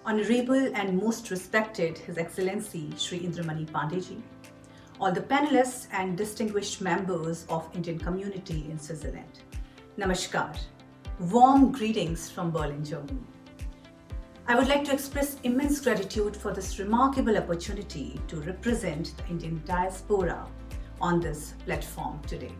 Honorable and most respected His Excellency Shri Indramani Pandeyji, all the panelists and distinguished members of Indian community in Switzerland. Namaskar. Warm greetings from Berlin, Germany. I would like to express immense gratitude for this remarkable opportunity to represent the Indian diaspora on this platform today.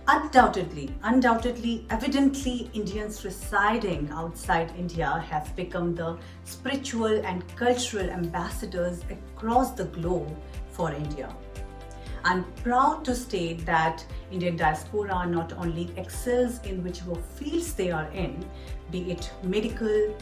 Undoubtedly, evidently, Indians residing outside India have become the spiritual and cultural ambassadors across the globe for India. I'm proud to state that Indian diaspora not only excels in whichever fields they are in, be it medical,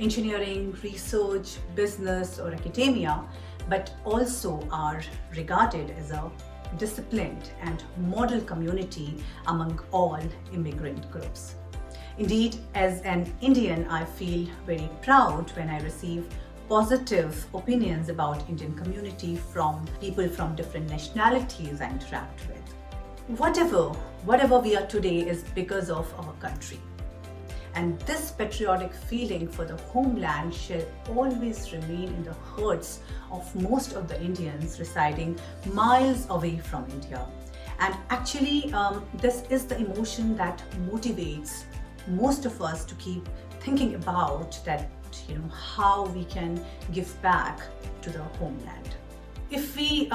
engineering, research, business, or academia, but also are regarded as a disciplined and model community among all immigrant groups. Indeed, as an Indian, I feel very proud when I receive positive opinions about Indian community from people from different nationalities I interact with. Whatever we are today is because of our country. And this patriotic feeling for the homeland shall always remain in the hearts of most of the Indians residing miles away from India. And actually, this is the emotion that motivates most of us to keep thinking about that, how we can give back to the homeland. If we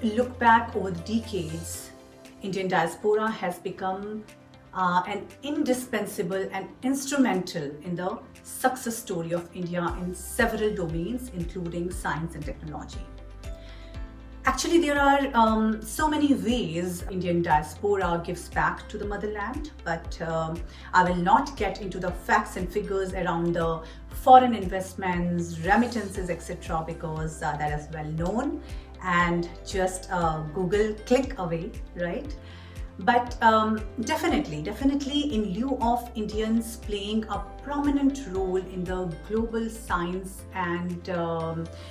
look back over the decades, Indian diaspora has become an indispensable and instrumental in the success story of India in several domains, including science and technology. Actually, there are so many ways Indian diaspora gives back to the motherland, but I will not get into the facts and figures around the foreign investments, remittances, etc., because that is well known and just Google click away, right? But definitely in lieu of Indians playing a prominent role in the global science and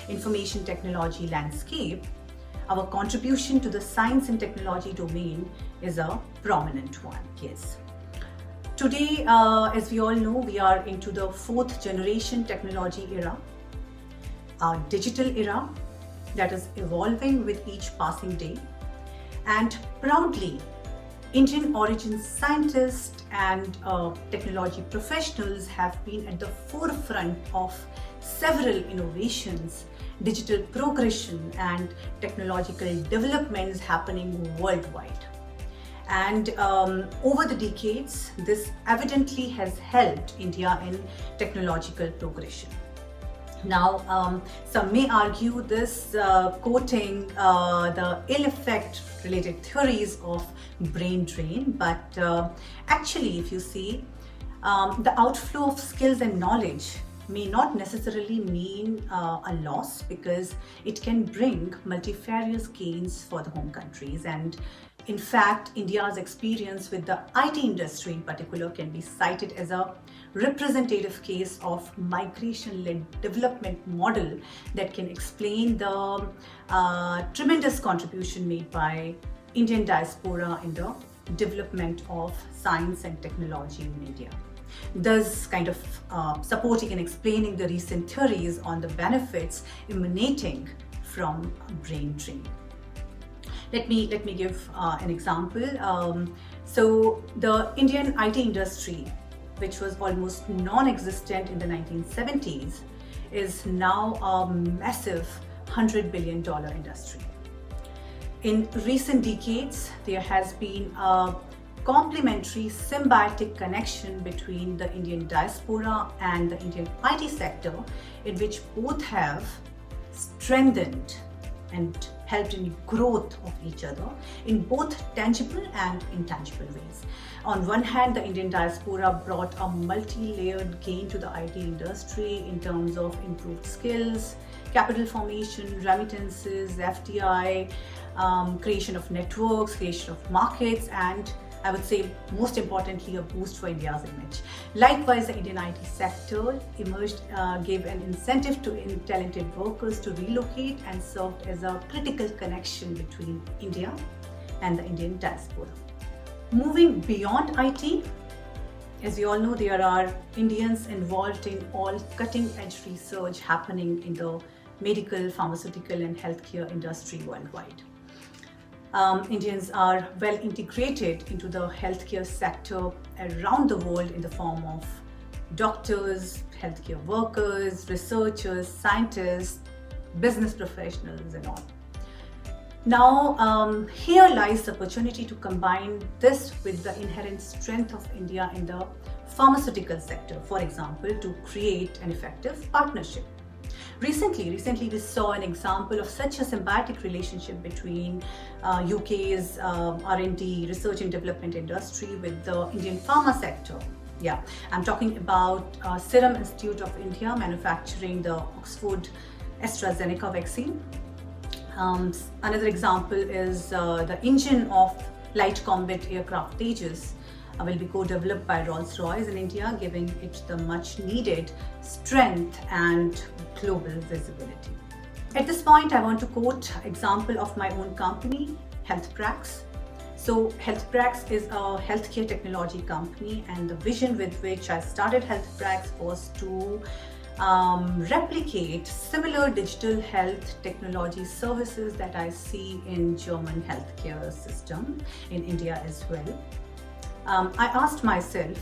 information technology landscape, our contribution to the science and technology domain is a prominent one, yes. Today, as we all know, we are into the 4th generation technology era, a digital era that is evolving with each passing day, and proudly Indian origin scientists and technology professionals have been at the forefront of several innovations, digital progression and technological developments happening worldwide. And over the decades, this evidently has helped India in technological progression. Now, some may argue this quoting the ill effect related theories of brain drain, but actually, if you see, the outflow of skills and knowledge may not necessarily mean a loss, because it can bring multifarious gains for the home countries. And in fact, India's experience with the IT industry in particular can be cited as a representative case of migration-led development model that can explain the tremendous contribution made by Indian diaspora in the development of science and technology in India. Thus, kind of supporting and explaining the recent theories on the benefits emanating from brain drain. Let me give an example. So the Indian IT industry, which was almost non-existent in the 1970s, is now a massive $100 billion industry. In recent decades, there has been a complementary symbiotic connection between the Indian diaspora and the Indian IT sector, in which both have strengthened and helped in growth of each other in both tangible and intangible ways. On one hand, the Indian diaspora brought a multi-layered gain to the IT industry in terms of improved skills, capital formation, remittances, FDI, creation of networks, creation of markets, and I would say most importantly, a boost for India's image. Likewise, the Indian IT sector emerged, gave an incentive to talented workers to relocate and served as a critical connection between India and the Indian diaspora. Moving beyond IT, As we all know, there are Indians involved in all cutting-edge research happening in the medical, pharmaceutical, and healthcare industry worldwide. Indians are well integrated into the healthcare sector around the world in the form of doctors, healthcare workers, researchers, scientists, business professionals, and all. Now, here lies the opportunity to combine this with the inherent strength of India in the pharmaceutical sector, for example, to create an effective partnership. Recently, we saw an example of such a symbiotic relationship between UK's R&D, research and development industry with the Indian pharma sector. Yeah, I'm talking about Serum Institute of India manufacturing the Oxford AstraZeneca vaccine. Another example is the engine of light combat aircraft Tejas will be co-developed by Rolls-Royce in India, giving it the much needed strength and global visibility. At this point, I want to quote an example of my own company, HealthPrax. So HealthPrax is a healthcare technology company, and the vision with which I started HealthPrax was to replicate similar digital health technology services that I see in German healthcare system in India as well. I asked myself,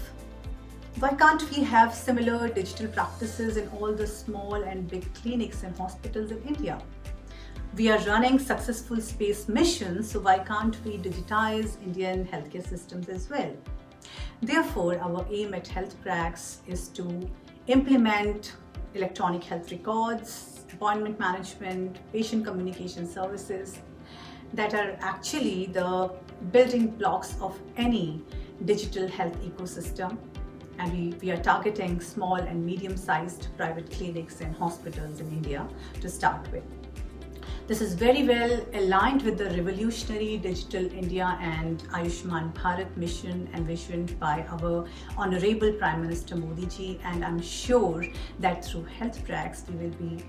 why can't we have similar digital practices in all the small and big clinics and hospitals in India? We are running successful space missions, so why can't we digitize Indian healthcare systems as well? Therefore, our aim at HealthPrax is to implement electronic health records, appointment management, patient communication services that are actually the building blocks of any digital health ecosystem. And we are targeting small and medium-sized private clinics and hospitals in India to start with. This is very well aligned with the revolutionary Digital India and Ayushman Bharat mission envisioned by our Honorable Prime Minister Modi ji, and I'm sure that through HealthPrax we will be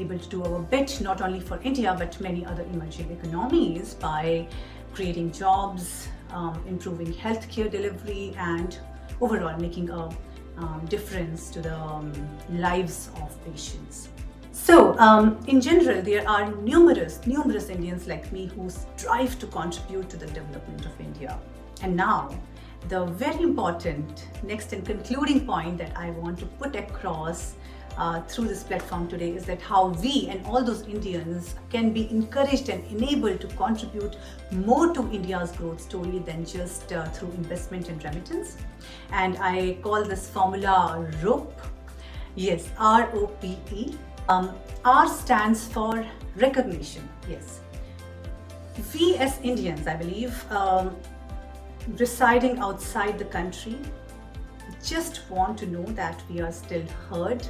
able to do our bit not only for India but many other emerging economies by creating jobs, improving healthcare delivery, and overall making a difference to the lives of patients. So, in general, there are numerous Indians like me who strive to contribute to the development of India. And now, the very important next and concluding point that I want to put across through this platform today is that how we and all those Indians can be encouraged and enabled to contribute more to India's growth story than just through investment and remittance. And I call this formula ROPE. Yes, ROPE. R stands for recognition. Yes. We as Indians, I believe, residing outside the country, just want to know that we are still heard,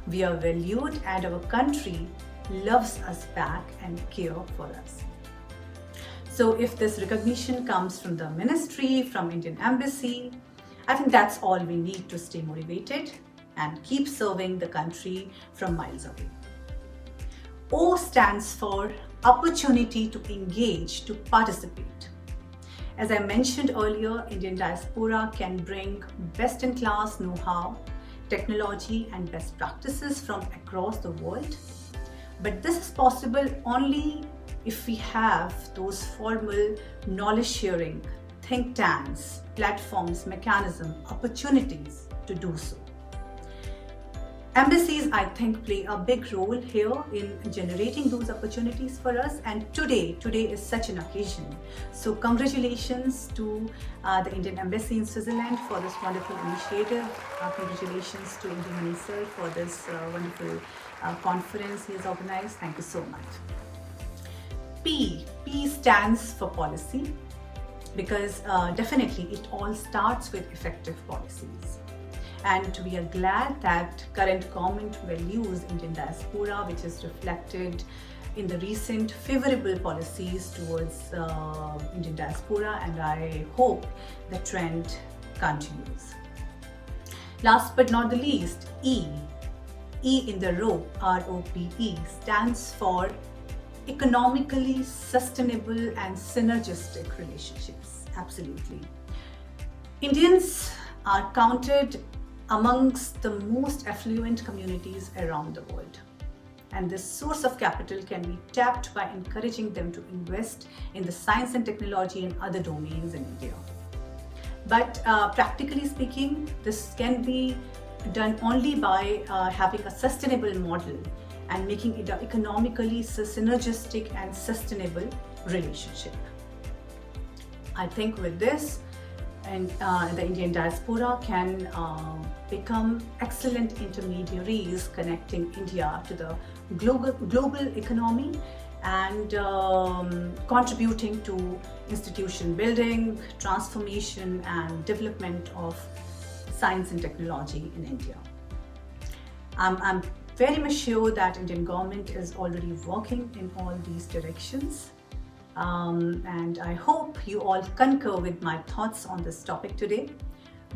we are valued, and our country loves us back and care for us. So if this recognition comes from the ministry, from Indian Embassy, I think that's all we need to stay motivated and keep serving the country from miles away. O stands for opportunity to engage, to participate. As I mentioned earlier, Indian diaspora can bring best-in-class know-how, technology, and best practices from across the world. But this is possible only if we have those formal knowledge-sharing, think tanks, platforms, mechanisms, opportunities to do so. Embassies, I think, play a big role here in generating those opportunities for us, and today is such an occasion. So congratulations to the Indian Embassy in Switzerland for this wonderful initiative. Congratulations to Indi Mani sir for this wonderful conference he has organized. Thank you so much. P stands for policy, because definitely it all starts with effective policies. And we are glad that current government values Indian diaspora, which is reflected in the recent favorable policies towards Indian diaspora, and I hope the trend continues. Last but not the least, E in the ROPE, ROPE, stands for economically sustainable and synergistic relationships. Absolutely. Indians are counted amongst the most affluent communities around the world. And this source of capital can be tapped by encouraging them to invest in the science and technology and other domains in India. But practically speaking, this can be done only by having a sustainable model and making it an economically synergistic and sustainable relationship. I think with this, and the Indian diaspora can become excellent intermediaries connecting India to the global economy and contributing to institution building, transformation and development of science and technology in India. I'm very much sure that Indian government is already working in all these directions. And I hope you all concur with my thoughts on this topic today.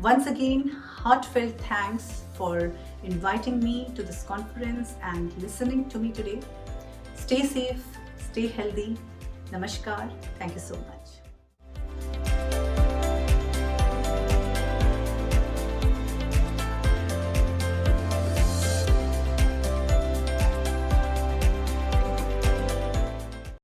Once again, heartfelt thanks for inviting me to this conference and listening to me today. Stay safe, stay healthy. Namaskar. Thank you so much.